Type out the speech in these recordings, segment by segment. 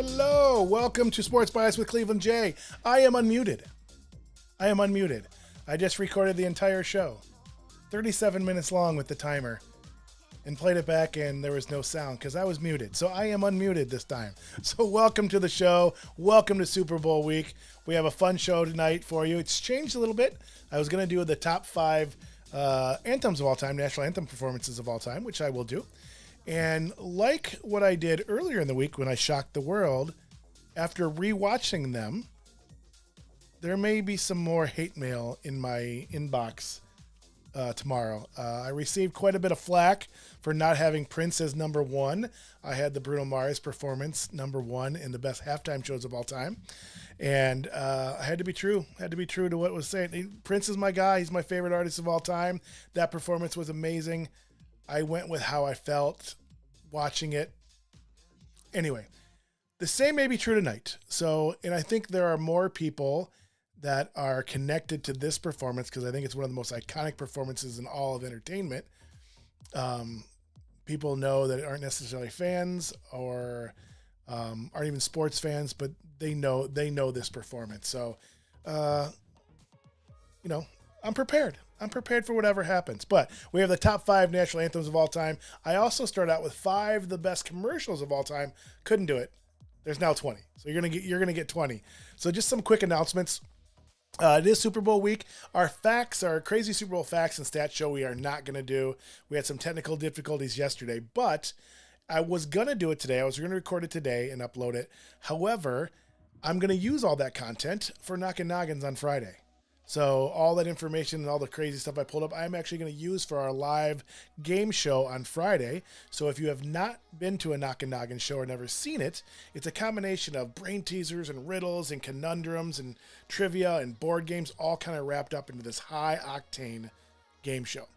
Hello, welcome to Sports Bias with Cleveland J. I am unmuted. I just recorded the entire show, 37 minutes long with the timer, and played it back, and there was no sound because I was muted. So I am unmuted this time. So welcome to the show. Welcome to Super Bowl week. We have a fun show tonight for you. It's changed a little bit. I was going to do the top 5 anthems of all time, national anthem performances of all time, which I will do. And like what I did earlier in the week when I shocked the world, after rewatching them, there may be some more hate mail in my inbox tomorrow. I received quite a bit of flack for not having Prince as number 1. I had the Bruno Mars performance number 1 in the best halftime shows of all time. And I had to be true to what was saying. Prince is my guy. He's my favorite artist of all time. That performance was amazing. I went with how I felt watching it. Anyway, the same may be true tonight. So, and I think there are more people that are connected to this performance because I think it's one of the most iconic performances in all of entertainment. People know that aren't necessarily fans or aren't even sports fans, but they know this performance. So, I'm prepared. I'm prepared for whatever happens. But we have the top 5 national anthems of all time. I also start out with 5 of the best commercials of all time. Couldn't do it. There's now 20. So you're gonna get 20. So just some quick announcements. It is Super Bowl week. Our crazy Super Bowl facts and stats show we are not going to do. We had some technical difficulties yesterday, but I was going to do it today. I was going to record it today and upload it. However, I'm going to use all that content for Knockin' Noggins on Friday. So all that information and all the crazy stuff I pulled up, I'm actually going to use for our live game show on Friday. So if you have not been to a Knockin' Noggins show or never seen it, it's a combination of brain teasers and riddles and conundrums and trivia and board games all kind of wrapped up into this high-octane game show.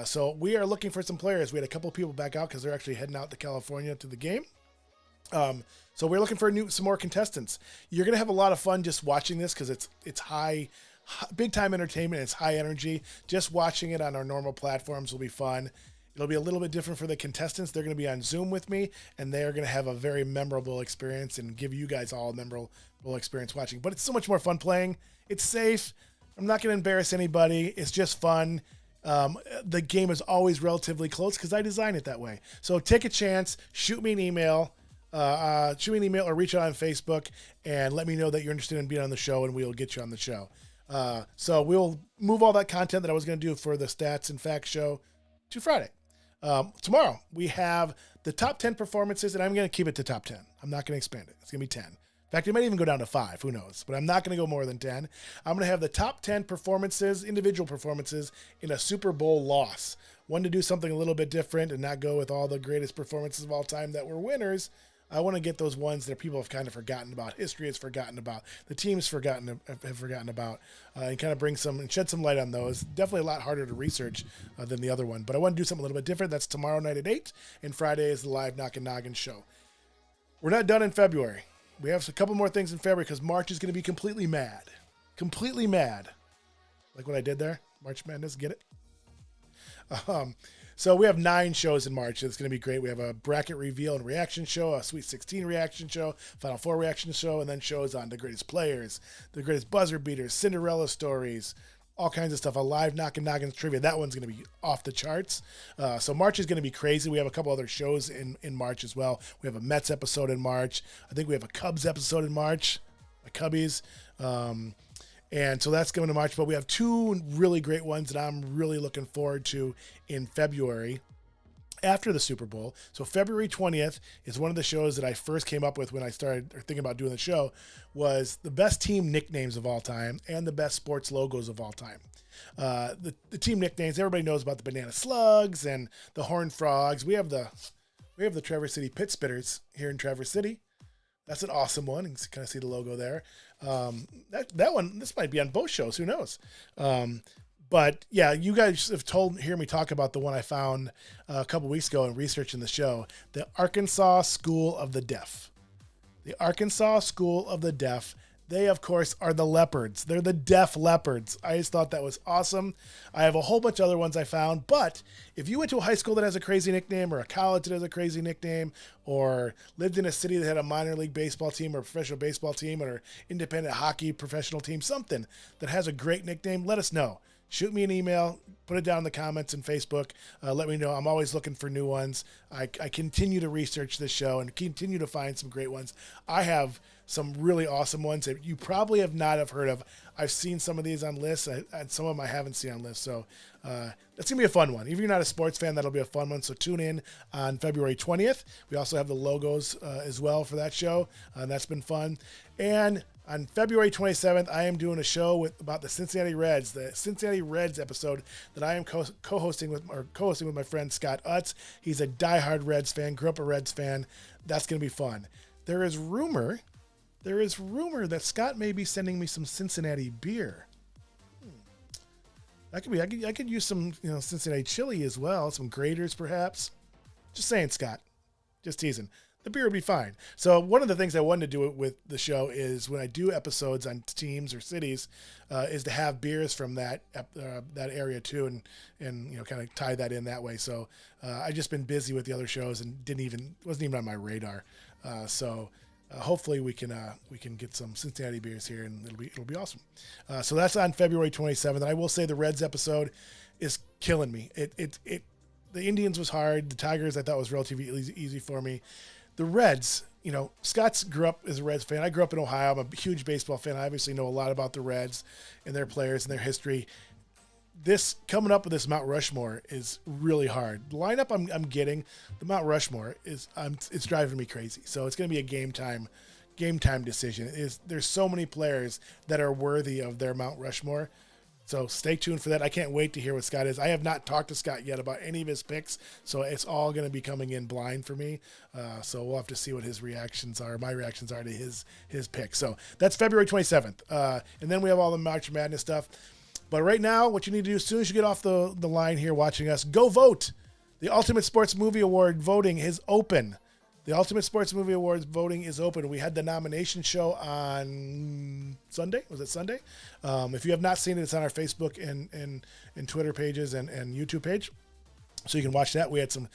So we are looking for some players. We had a couple of people back out because they're actually heading out to California to the game. So we're looking for some more contestants. You're going to have a lot of fun just watching this because it's big time entertainment. It's high energy. Just watching it on our normal platforms will be fun. It'll be a little bit different for the contestants. They're going to be on Zoom with me, and they're going to have a very memorable experience and give you guys all a memorable experience watching. But it's so much more fun playing. It's safe. I'm not going to embarrass anybody. It's just fun. The game is always relatively close because I designed it that way. So take a chance. Shoot me an email. Or reach out on Facebook and let me know that you're interested in being on the show, and we'll get you on the show. So we'll move all that content that I was going to do for the stats and facts show to Friday. Tomorrow we have the top 10 performances, and I'm going to keep it to top 10. I'm not going to expand it. It's going to be 10. In fact, it might even go down to 5. Who knows? But I'm not going to go more than 10. I'm going to have the top 10 performances, individual performances in a Super Bowl loss. One to do something a little bit different and not go with all the greatest performances of all time that were winners. I want to get those ones that people have kind of forgotten about, history has forgotten about, the teams have forgotten about, and kind of and shed some light on those. Definitely a lot harder to research than the other one, but I want to do something a little bit different. That's tomorrow night at 8, and Friday is the live Knockin' Noggin show. We're not done in February. We have a couple more things in February because March is going to be completely mad. Completely mad. Like what I did there? March Madness, get it? So we have 9 shows in March. It's going to be great. We have a bracket reveal and reaction show, a Sweet 16 reaction show, Final Four reaction show, and then shows on the greatest players, the greatest buzzer beaters, Cinderella stories, all kinds of stuff. A live Knockin' Noggins trivia. That one's going to be off the charts. So March is going to be crazy. We have a couple other shows in March as well. We have a Mets episode in March. I think we have a Cubs episode in March, the Cubbies. And so that's going to March, but we have 2 really great ones that I'm really looking forward to in February after the Super Bowl. So February 20th is one of the shows that I first came up with when I started thinking about doing the show, was the best team nicknames of all time and the best sports logos of all time. The team nicknames, everybody knows about the Banana Slugs and the Horned Frogs. We have the Traverse City Pit Spitters here in Traverse City. That's an awesome one. You can kind of see the logo there. That one, this might be on both shows. Who knows? But yeah, you guys have hear me talk about the one I found a couple weeks ago in researching the show, the Arkansas School of the Deaf. The Arkansas School of the Deaf. They, of course, are the Leopards. They're the Def Leopards. I just thought that was awesome. I have a whole bunch of other ones I found, but if you went to a high school that has a crazy nickname or a college that has a crazy nickname or lived in a city that had a minor league baseball team or a professional baseball team or independent hockey professional team, something that has a great nickname, let us know. Shoot me an email, put it down in the comments on Facebook. Let me know. I'm always looking for new ones. I continue to research this show and continue to find some great ones. I have some really awesome ones that you probably have not have heard of. I've seen some of these on lists, and some of them I haven't seen on lists. So that's going to be a fun one. Even if you're not a sports fan, that'll be a fun one. So tune in on February 20th. We also have the logos as well for that show. That's been fun. And on February 27th, I am doing a show about the Cincinnati Reds episode that I am co-hosting with my friend Scott Utz. He's a diehard Reds fan, grew up a Reds fan. That's going to be fun. There is rumor that Scott may be sending me some Cincinnati beer. That could be. I could use some, Cincinnati chili as well. Some graters, perhaps. Just saying, Scott. Just teasing. The beer would be fine. So one of the things I wanted to do with the show is when I do episodes on teams or cities, is to have beers from that area too, and kind of tie that in that way. So I just been busy with the other shows and wasn't even on my radar. So hopefully we can get some Cincinnati beers here, and it'll be awesome. So that's on February 27th. And I will say the Reds episode is killing me. The Indians was hard. The Tigers I thought was relatively easy for me. The Reds, Scott's grew up as a Reds fan. I grew up in Ohio. I'm a huge baseball fan. I obviously know a lot about the Reds and their players and their history. This coming up with this Mount Rushmore is really hard. The lineup I'm getting, the Mount Rushmore it's driving me crazy. So it's going to be a game time decision. There's so many players that are worthy of their Mount Rushmore. So stay tuned for that. I can't wait to hear what Scott is. I have not talked to Scott yet about any of his picks, so it's all going to be coming in blind for me. So we'll have to see what his reactions are, my reactions are to his picks. So that's February 27th. And then we have all the March Madness stuff. But right now, what you need to do as soon as you get off the line here watching us, go vote. The Ultimate Sports Movie Award voting is open. The Ultimate Sports Movie Awards voting is open. We had the nomination show on Sunday. Was it Sunday? If you have not seen it, it's on our Facebook and Twitter pages and YouTube page. So you can watch that. We had some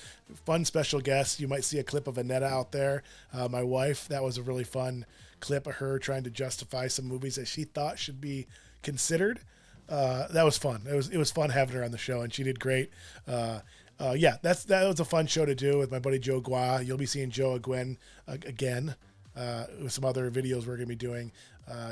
fun special guests. You might see a clip of Annetta out there, my wife. That was a really fun clip of her trying to justify some movies that she thought should be considered. That was fun. It was fun having her on the show, and she did great. That was a fun show to do with my buddy Joe Gua. You'll be seeing Joe again with some other videos we're going to be doing.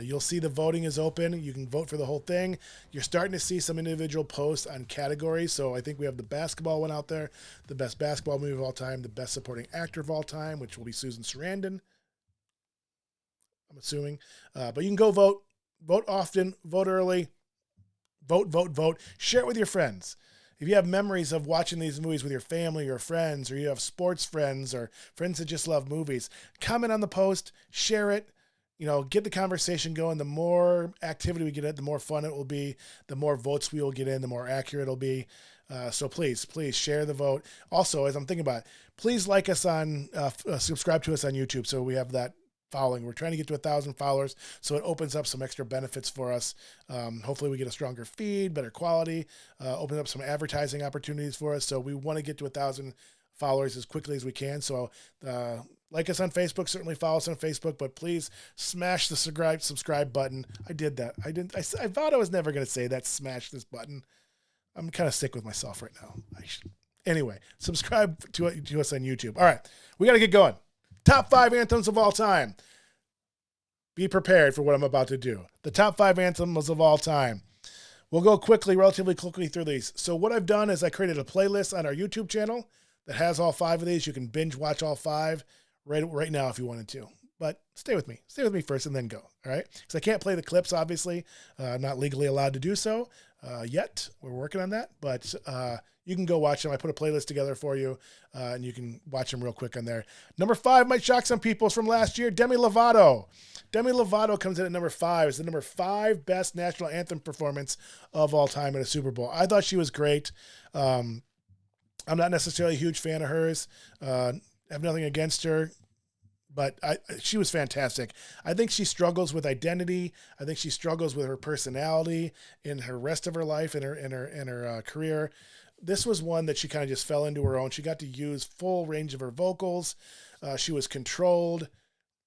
You'll see the voting is open. You can vote for the whole thing. You're starting to see some individual posts on categories. So I think we have the basketball one out there, the best basketball movie of all time, the best supporting actor of all time, which will be Susan Sarandon, I'm assuming. But you can go vote. Vote often. Vote early. Vote. Share it with your friends. If you have memories of watching these movies with your family or friends, or you have sports friends or friends that just love movies, comment on the post, share it, get the conversation going. The more activity we get in, the more fun it will be, the more votes we will get in, the more accurate it'll be. So please share the vote. Also, as I'm thinking about it, please like us subscribe to us on YouTube. So we have that following. We're trying to get to 1,000 followers, so it opens up some extra benefits for us. Hopefully we get a stronger feed, better quality, opens up some advertising opportunities for us. So we want to get to 1,000 followers as quickly as we can. So like us on Facebook, certainly follow us on Facebook, but please smash the subscribe button. I did that. I thought I was never going to say that, smash this button. I'm kind of sick with myself right now. Anyway, subscribe to us on YouTube. All right, we got to get going. Top 5 anthems of all time. Be prepared for what I'm about to do. The top 5 anthems of all time. We'll go relatively quickly through these. So what I've done is I created a playlist on our YouTube channel that has all 5 of these. You can binge watch all 5 right now if you wanted to. But stay with me. Stay with me first and then go. All right? Because I can't play the clips, obviously. I'm not legally allowed to do so yet. We're working on that. But you can go watch them. I put a playlist together for you, and you can watch them real quick on there. Number 5 might shock some people. It's from last year. Demi Lovato. Demi Lovato comes in at number 5. It's the number 5 best national anthem performance of all time in a Super Bowl. I thought she was great. I'm not necessarily a huge fan of hers. I have nothing against her. but she was fantastic. I think she struggles with identity. I think she struggles with her personality in her rest of her life and her career. This was one that she kind of just fell into her own. She got to use full range of her vocals. She was controlled.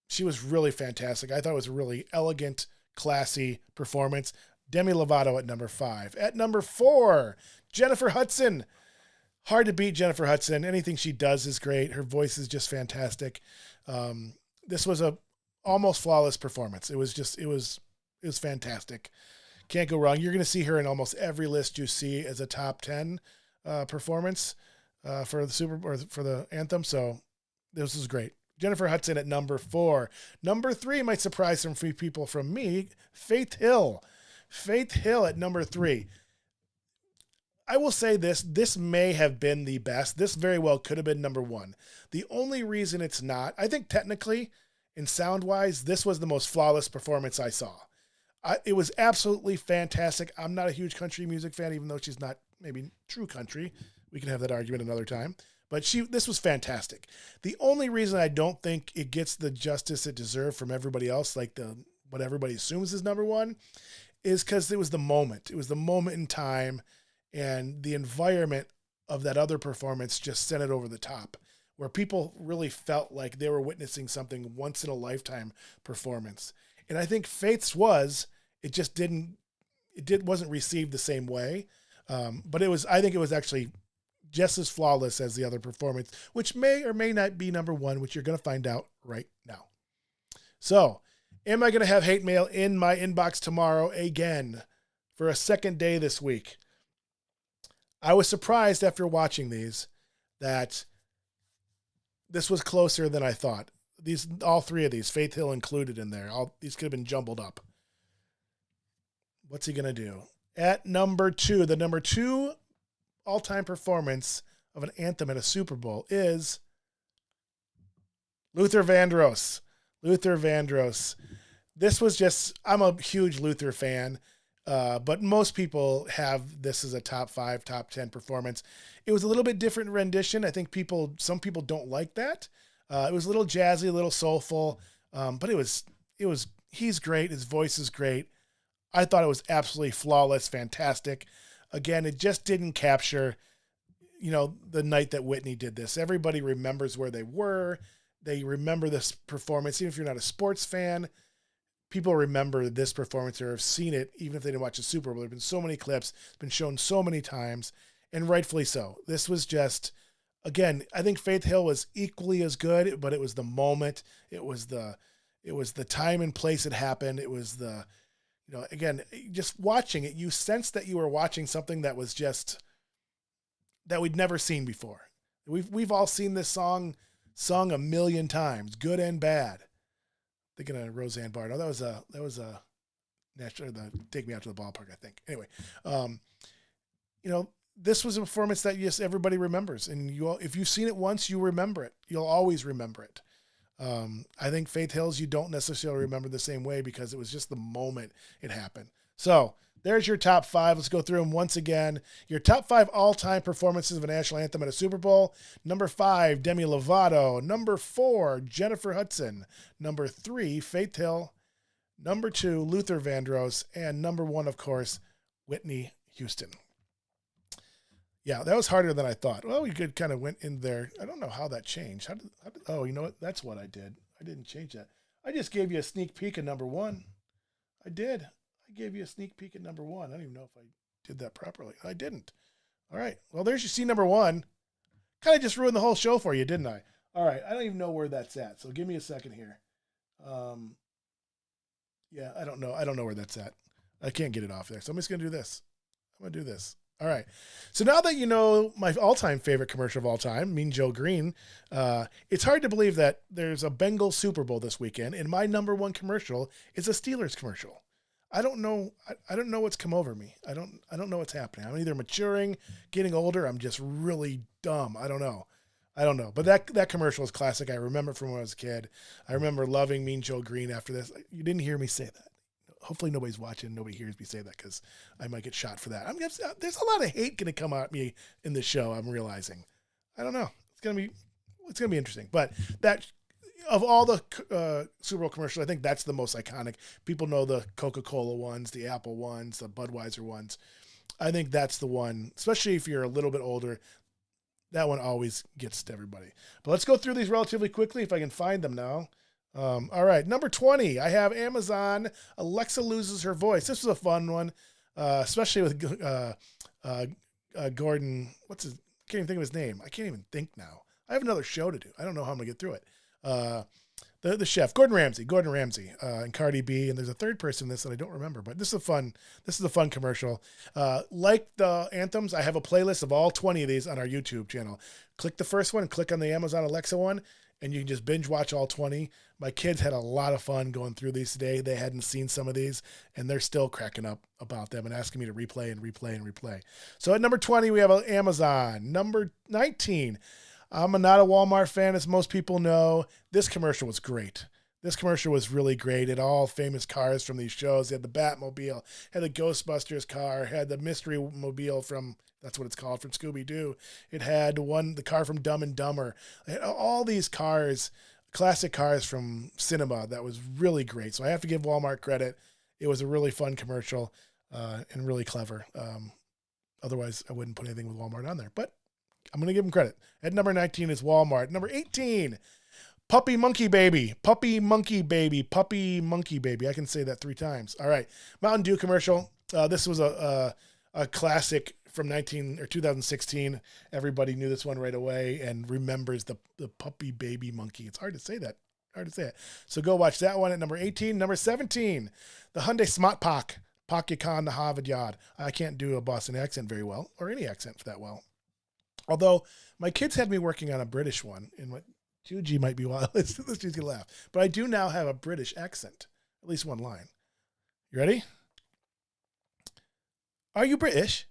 She was really fantastic. I thought it was a really elegant, classy performance. Demi Lovato at number 5. At number 4, Jennifer Hudson. Hard to beat Jennifer Hudson. Anything she does is great. Her voice is just fantastic. This was a almost flawless performance. It was fantastic. Can't go wrong. You're going to see her in almost every list you see as a top 10 performance for the Anthem. So this is great. Jennifer Hudson at number 4. Number 3 might surprise some few people from me. Faith Hill. Faith Hill at number 3. I will say this may have been the best. This very well could have been number 1. The only reason it's not, I think technically and sound-wise, this was the most flawless performance I saw. It was absolutely fantastic. I'm not a huge country music fan, even though she's not maybe true country. We can have that argument another time. But this was fantastic. The only reason I don't think it gets the justice it deserved from everybody else, like what everybody assumes is number 1, is because it was the moment. It was the moment in time, and the environment of that other performance just sent it over the top, where people really felt like they were witnessing something once in a lifetime performance. And I think Faith's wasn't received the same way. But I think it was actually just as flawless as the other performance, which may or may not be number 1, which you're going to find out right now. So, am I going to have hate mail in my inbox tomorrow again for a second day this week? I was surprised after watching these that this was closer than I thought. All 3 of these, Faith Hill included in there, these could have been jumbled up. What's he going to do? At number 2, the number 2 all-time performance of an anthem at a Super Bowl is Luther Vandross. Luther Vandross. This was just, I'm a huge Luther fan, but most people have this as a top 5, top 10 performance. It was a little bit different rendition. I think some people don't like that. It was a little jazzy, a little soulful, but he's great. His voice is great. I thought it was absolutely flawless, fantastic. Again, it just didn't capture, the night that Whitney did this. Everybody remembers where they were. They remember this performance. Even if you're not a sports fan, people remember this performance or have seen it, even if they didn't watch the Super Bowl. There have been so many clips. It's been shown so many times, and rightfully so. This was just, again, I think Faith Hill was equally as good, but it was the moment. It was the time and place it happened. It was again, just watching it, you sense that you were watching something that was just, that we'd never seen before. We've all seen this song sung a million times, good and bad. Thinking of Roseanne Barr. No, that was a national, Take Me Out to the Ballpark, I think. Anyway, this was a performance that everybody remembers, and if you've seen it once, you remember it. You'll always remember it. I think Faith Hill's you don't necessarily remember the same way because it was just the moment it happened. So there's your top 5. Let's go through them once again. Your top 5 all-time performances of a national anthem at a Super Bowl. Number 5, Demi Lovato. Number 4, Jennifer Hudson. Number 3, Faith Hill. Number 2, Luther Vandross. And number 1, of course, Whitney Houston. Yeah, that was harder than I thought. Well, we could kind of went in there. I don't know how that changed. Oh, you know what? That's what I did. I didn't change that. I just gave you a sneak peek at number 1. I did. I gave you a sneak peek at number 1. I don't even know if I did that properly. I didn't. All right. Well, there's your see number 1. Kind of just ruined the whole show for you, didn't I? All right. I don't even know where that's at. So give me a second here. Yeah, I don't know. I don't know where that's at. I can't get it off there. So I'm just going to do this. I'm going to do this. All right. So now that you know my all-time favorite commercial of all time, Mean Joe Green, it's hard to believe that there's a Bengals Super Bowl this weekend, and my number 1 commercial is a Steelers commercial. I don't know. I don't know what's come over me. I don't know what's happening. I'm either maturing, getting older. I'm just really dumb. I don't know. But that commercial is classic. I remember it from when I was a kid. I remember loving Mean Joe Green after this. You didn't hear me say that. Hopefully nobody's watching. Nobody hears me say that because I might get shot for that. There's a lot of hate going to come at me in this show. I'm realizing. I don't know. It's going to be interesting. But that of all the Super Bowl commercials, I think that's the most iconic. People know the Coca-Cola ones, the Apple ones, the Budweiser ones. I think that's the one, especially if you're a little bit older. That one always gets to everybody. But let's go through these relatively quickly if I can find them now. All right, number 20, I have Amazon, Alexa Loses Her Voice. This was a fun one, especially with Gordon. I can't even think of his name. I can't even think now. I have another show to do. I don't know how I'm going to get through it. The chef, Gordon Ramsay, and Cardi B, and there's a third person in this that I don't remember, but this is a fun commercial. Like the anthems, I have a playlist of all 20 of these on our YouTube channel. Click the first one, click on the Amazon Alexa one, and you can just binge watch all 20. My kids had a lot of fun going through these today. They hadn't seen some of these, and they're still cracking up about them and asking me to replay and replay and replay. So at number 20, we have Amazon. Number 19, I'm not a Walmart fan, as most people know. This commercial was great. This commercial was really great. It had all famous cars from these shows. It had the Batmobile, had the Ghostbusters car, had the Mystery Mobile from, that's what it's called, from Scooby-Doo. It had the car from Dumb and Dumber. It had all these cars, classic cars from cinema. That was really great. So I have to give Walmart credit. It was a really fun commercial and really clever. Otherwise, I wouldn't put anything with Walmart on there. But I'm going to give them credit. At number 19 is Walmart. Number 18, Puppy Monkey Baby. Puppy Monkey Baby. Puppy Monkey Baby. I can say that 3 times. All right. Mountain Dew commercial. This was a classic from 2016. Everybody knew this one right away and remembers the Puppy Baby Monkey. It's hard to say that. So go watch that one at number 18. Number 17, the Hyundai Smart Pak. Pak Yakan the Harvard Yard. I can't do a Boston accent very well, or any accent for that well. Although my kids had me working on a British one, and what Juji might be wild. She's gonna laugh. But I do now have a British accent, at least one line. You ready? Are you British?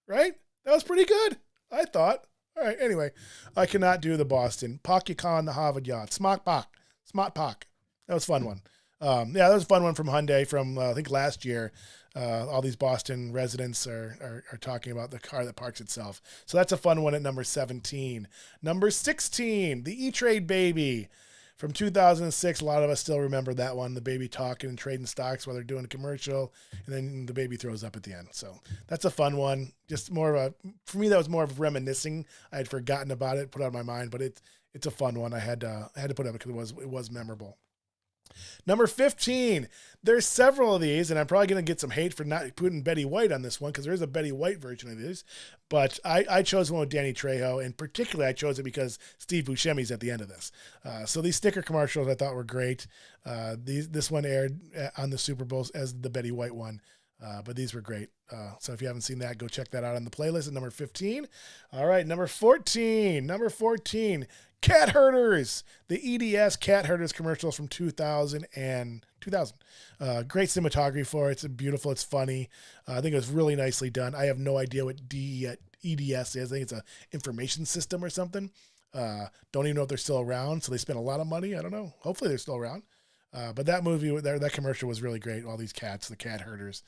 Right? That was pretty good, I thought. All right, anyway, I cannot do the Boston. Pak Yakan the Harvard Yard. Smart Pak. That was a fun one. That was a fun one from Hyundai from, I think, last year. All these Boston residents are talking about the car that parks itself. So that's a fun one at number 17. Number 16, the E-Trade Baby from 2006. A lot of us still remember that one, the baby talking and trading stocks while they're doing a commercial, and then the baby throws up at the end. So that's a fun one. Just more of for me, that was more of reminiscing. I had forgotten about it, put it on my mind, but it's a fun one. I had to put it up because it was memorable. Number 15, there's several of these, and I'm probably going to get some hate for not putting Betty White on this one because there is a Betty White version of these, but I chose one with Danny Trejo, and particularly I chose it because Steve Buscemi's at the end of this. So these sticker commercials I thought were great. This one aired on the Super Bowl as the Betty White one, but these were great. So if you haven't seen that, go check that out on the playlist at number 15. All right, number 14, Cat Herders, the EDS Cat Herders commercials from 2000. Great cinematography for it. It's beautiful. It's funny. I think it was really nicely done. I have no idea what EDS is. I think it's an information system or something. Don't even know if they're still around. So they spent a lot of money. I don't know. Hopefully they're still around. But that movie, that commercial was really great. All these cats, the cat herders.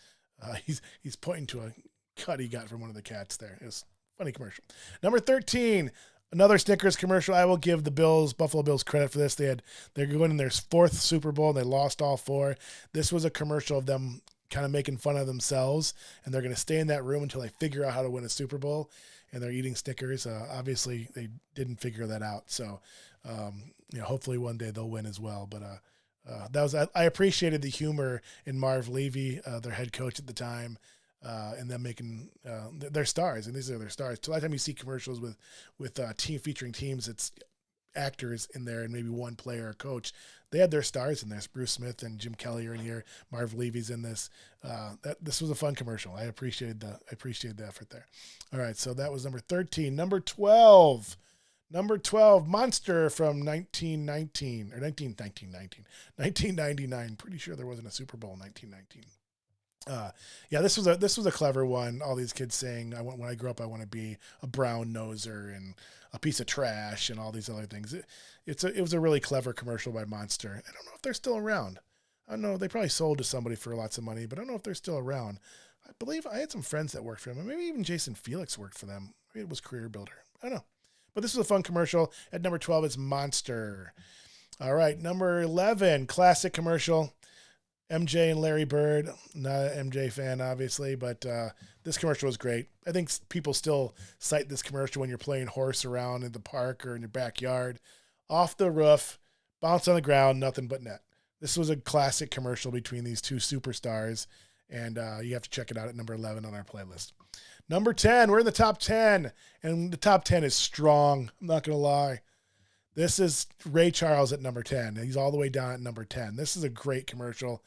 He's pointing to a cut he got from one of the cats there. It was a funny commercial. Number 13, another Snickers commercial. I will give the Buffalo Bills credit for this. They're going in their 4th Super Bowl and they lost all 4. This was a commercial of them kind of making fun of themselves, and they're going to stay in that room until they figure out how to win a Super Bowl, and they're eating Snickers. Obviously they didn't figure that out. So, hopefully one day they'll win as well. But, I appreciated the humor in Marv Levy, their head coach at the time, and them making their stars, and these are their stars. So a lot of time you see commercials with team featuring teams, it's actors in there and maybe one player or coach. They had their stars in this. Bruce Smith and Jim Kelly are in here. Marv Levy's in this. This was a fun commercial. I appreciated the effort there. All right, so that was number 13. Number 12, Monster from 1999. Pretty sure there wasn't a Super Bowl in 1919. This was a clever one. All these kids saying, when I grow up, I want to be a brown noser and a piece of trash and all these other things. It was a really clever commercial by Monster. I don't know if they're still around. I don't know. They probably sold to somebody for lots of money, but I don't know if they're still around. I believe I had some friends that worked for them. Maybe even Jason Felix worked for them. Maybe it was Career Builder. I don't know. But this was a fun commercial. At number 12 is Monster. All right, number 11, classic commercial. MJ and Larry Bird. Not an MJ fan, obviously, but this commercial was great. I think people still cite this commercial when you're playing horse around in the park or in your backyard. Off the roof, bounce on the ground, nothing but net. This was a classic commercial between these two superstars, and you have to check it out at number 11 on our playlist. Number 10, we're in the top 10, and the top 10 is strong. I'm not going to lie. This is Ray Charles at number 10. He's all the way down at number 10. This is a great commercial.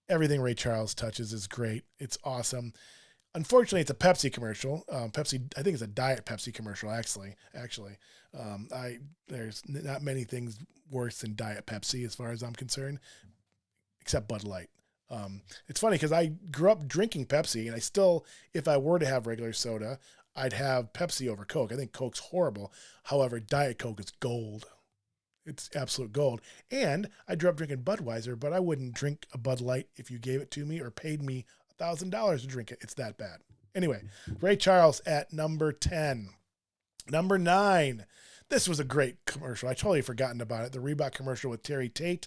Everything Ray Charles touches is great. It's awesome. Unfortunately, it's a Pepsi commercial. Pepsi, I think it's a Diet Pepsi commercial, actually. There's not many things worse than Diet Pepsi as far as I'm concerned, except Bud Light. It's funny because I grew up drinking Pepsi, and I still, if I were to have regular soda, I'd have Pepsi over Coke. I think Coke's horrible. However, Diet Coke is gold. It's absolute gold. And I grew up drinking Budweiser, but I wouldn't drink a Bud Light if you gave it to me or paid me $1,000 to drink it. It's that bad. Anyway, Ray Charles at number 10. Number 9. This was a great commercial. I totally forgotten about it. The Reebok commercial with Terry Tate.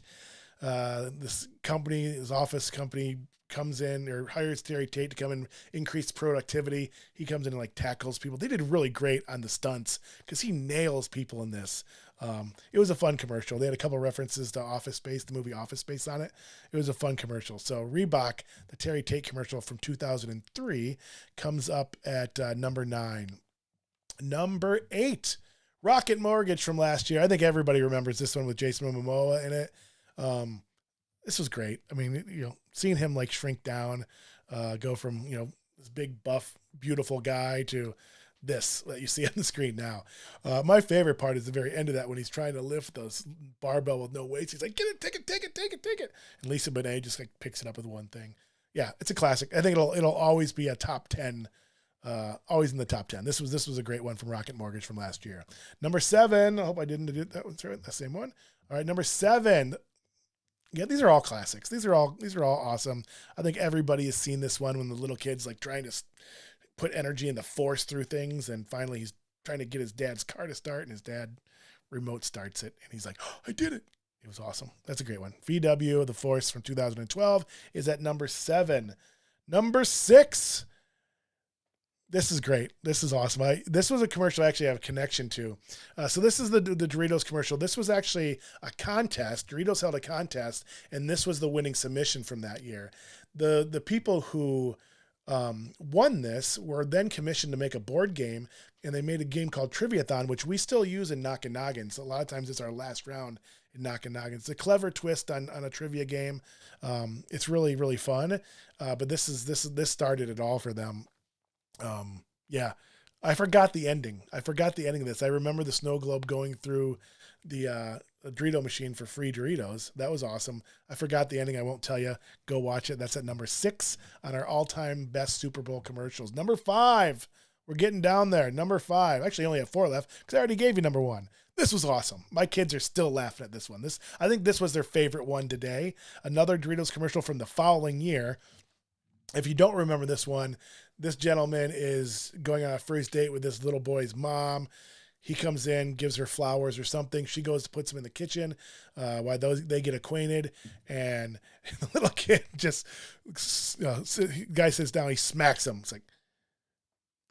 This company, his office company, comes in or hires Terry Tate to come and increase productivity. He comes in and like tackles people. They did really great on the stunts because he nails people in this. It was a fun commercial. They had a couple of references to Office Space, the movie Office Space on it. It was a fun commercial. So Reebok, the Terry Tate commercial from 2003 comes up at number 9. Number 8, Rocket Mortgage from last year. I think everybody remembers this one with Jason Momoa in it. This was great. I mean, seeing him like shrink down, go from, this big buff, beautiful guy to this that you see on the screen now. My favorite part is the very end of that when he's trying to lift those barbell with no weights. He's like, get it, take it. And Lisa Bonet just like picks it up with one thing. Yeah, it's a classic. I think it'll always be a top 10, always in the top 10. This was a great one from Rocket Mortgage from last year. Number 7. I hope I didn't do that one. The same one. All right, number 7. Yeah, these are all classics. These are all awesome. I think everybody has seen this one when the little kid's like trying to put energy and the force through things, and finally he's trying to get his dad's car to start, and his dad remote starts it, and he's like, oh, I did it. It was awesome. That's a great one. VW, The Force from 2012 is at number 7. Number 6. This is great. This is awesome. This was a commercial I actually have a connection to. So this is the Doritos commercial. This was actually a contest. Doritos held a contest, and this was the winning submission from that year. The people who won this were then commissioned to make a board game, and they made a game called Triviathon, which we still use in Knock and Noggins. A lot of times it's our last round in Knock and Noggins. It's a clever twist on a trivia game. It's really, really fun. But this started it all for them. Yeah, I forgot the ending. of this. I remember the snow globe going through the Dorito machine for free Doritos. That was awesome. I forgot the ending. I won't tell you. Go watch it. That's at number 6 on our all-time best Super Bowl commercials. Number 5. We're getting down there. Number 5. Actually, I only have 4 left because I already gave you number 1. This was awesome. My kids are still laughing at this one. I think this was their favorite one today. Another Doritos commercial from the following year. If you don't remember this one, this gentleman is going on a first date with this little boy's mom. He comes in, gives her flowers or something. She goes to put them in the kitchen while they get acquainted. And the little kid just, guy sits down, he smacks him. It's like,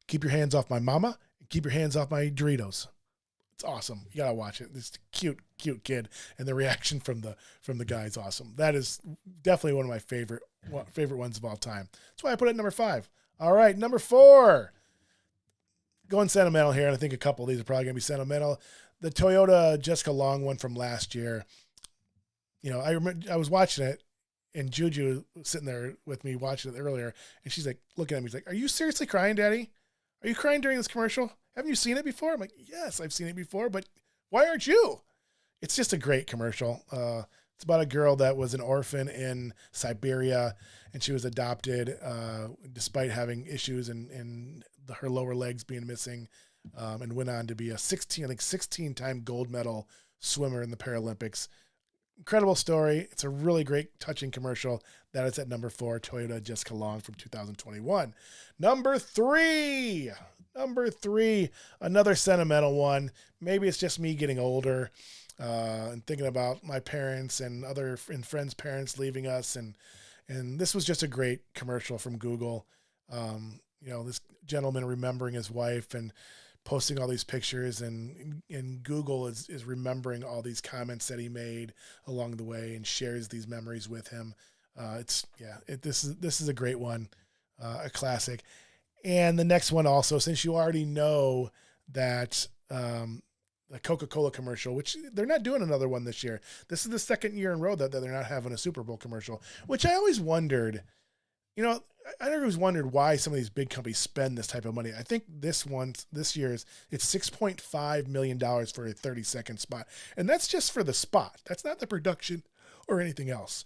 keep your hands off my mama, keep your hands off my Doritos. It's awesome. You gotta watch it. This cute kid, and the reaction from the guy is awesome. That is definitely one of my favorite ones of all time. That's why I put it at number 5. All right, number 4. Going sentimental here, and I think a couple of these are probably gonna be sentimental. The Toyota Jessica Long one from last year. I remember I was watching it, and Juju was sitting there with me watching it earlier, and she's like looking at me. She's like, "Are you seriously crying, Daddy? Are you crying during this commercial? Haven't you seen it before?" I'm like, "Yes, I've seen it before, but why aren't you?" It's just a great commercial. It's about a girl that was an orphan in Siberia, and she was adopted despite having issues and her lower legs being missing, and went on to be a 16-time gold medal swimmer in the Paralympics. Incredible story. It's a really great, touching commercial. That is at number 4, Toyota Jessica Long from 2021. Number 3. Number 3, another sentimental one. Maybe it's just me getting older and thinking about my parents and friends' parents leaving us, and this was just a great commercial from Google. This gentleman remembering his wife and posting all these pictures, and Google is remembering all these comments that he made along the way and shares these memories with him. This is a great one, a classic. And the next one also, since you already know that the Coca-Cola commercial, which they're not doing another one this year. This is the second year in a row that they're not having a Super Bowl commercial, which I always wondered, I always wondered why some of these big companies spend this type of money. I think this year's, it's $6.5 million for a 30-second spot. And that's just for the spot. That's not the production or anything else.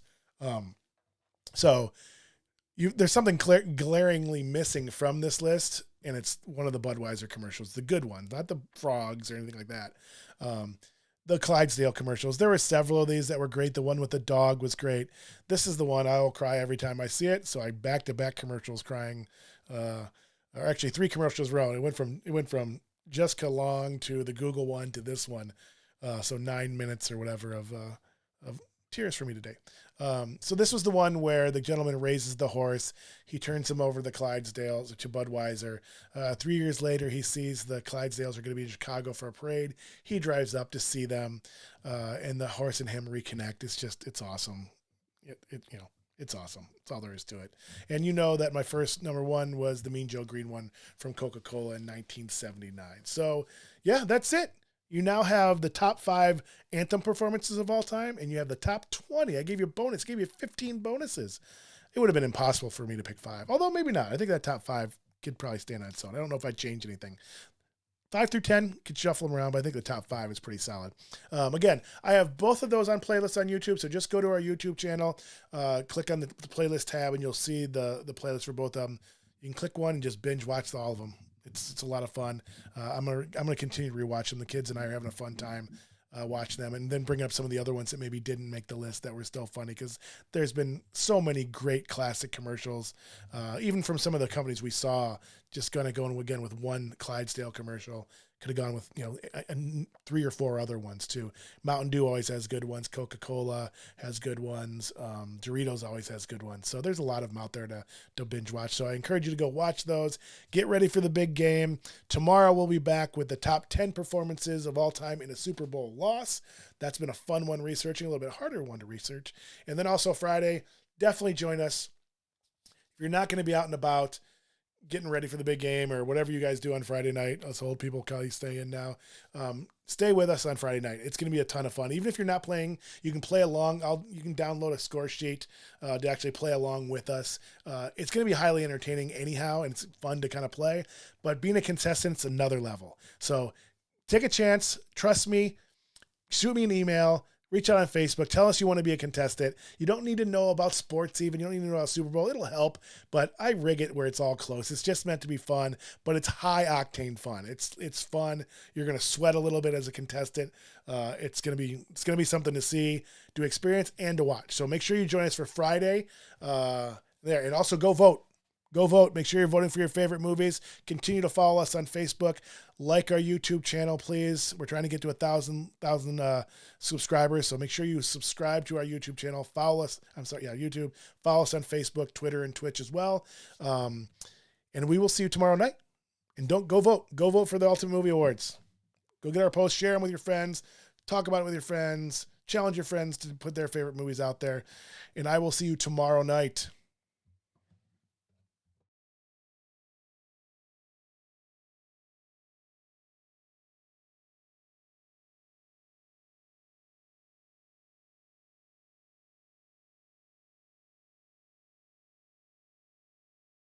There's something glaringly missing from this list, and it's one of the Budweiser commercials, the good ones, not the frogs or anything like that. The Clydesdale commercials. There were several of these that were great. The one with the dog was great. This is the one I will cry every time I see it. So I back-to-back commercials crying, or actually 3 commercials in a row. It went from Jessica Long to the Google one to this one. So 9 minutes or whatever of tears for me today. So this was the one where the gentleman raises the horse. He turns him over the Clydesdales to Budweiser. 3 years later, he sees the Clydesdales are going to be in Chicago for a parade. He drives up to see them, and the horse and him reconnect. It's awesome. It's awesome. That's all there is to it. And you know that my first number 1 was the Mean Joe Green one from Coca-Cola in 1979. So yeah, that's it. You now have the top 5 Anthem performances of all time, and you have the top 20. I gave you a bonus, gave you 15 bonuses. It would have been impossible for me to pick 5, although maybe not. I think that top 5 could probably stand on its own. I don't know if I'd change anything. 5 through 10, could shuffle them around, but I think the top 5 is pretty solid. Again, I have both of those on playlists on YouTube, so just go to our YouTube channel, click on the playlist tab, and you'll see the playlist for both of them. You can click one and just binge watch all of them. It's a lot of fun. I'm gonna continue to rewatch them. The kids and I are having a fun time watching them, and then bring up some of the other ones that maybe didn't make the list that were still funny, because there's been so many great classic commercials, even from some of the companies we saw. Just gonna go again with one Clydesdale commercial. Could have gone with 3 or 4 other ones too. Mountain Dew always has good ones. Coca-Cola has good ones. Doritos always has good ones. So there's a lot of them out there to binge watch. So I encourage you to go watch those. Get ready for the big game. Tomorrow we'll be back with the top 10 performances of all time in a Super Bowl loss. That's been a fun one researching, a little bit harder one to research. And then also Friday, definitely join us. If you're not going to be out and about, getting ready for the big game or whatever you guys do on Friday night, us old people probably stay in now. Stay with us on Friday night. It's going to be a ton of fun. Even if you're not playing, you can play along. You can download a score sheet to actually play along with us. It's going to be highly entertaining anyhow, and it's fun to kind of play. But being a contestant's another level. So take a chance. Trust me. Shoot me an email. Reach out on Facebook. Tell us you want to be a contestant. You don't need to know about sports even. You don't need to know about Super Bowl. It'll help, but I rig it where it's all close. It's just meant to be fun, but it's high-octane fun. It's fun. You're going to sweat a little bit as a contestant. It's going to be something to see, to experience, and to watch. So make sure you join us for Friday there. And also go vote. Go vote. Make sure you're voting for your favorite movies. Continue to follow us on Facebook. Like our YouTube channel, please. We're trying to get to 1,000 subscribers, so make sure you subscribe to our YouTube channel. Follow us. YouTube. Follow us on Facebook, Twitter, and Twitch as well. And we will see you tomorrow night. And don't go vote. Go vote for the Ultimate Movie Awards. Go get our posts. Share them with your friends. Talk about it with your friends. Challenge your friends to put their favorite movies out there. And I will see you tomorrow night.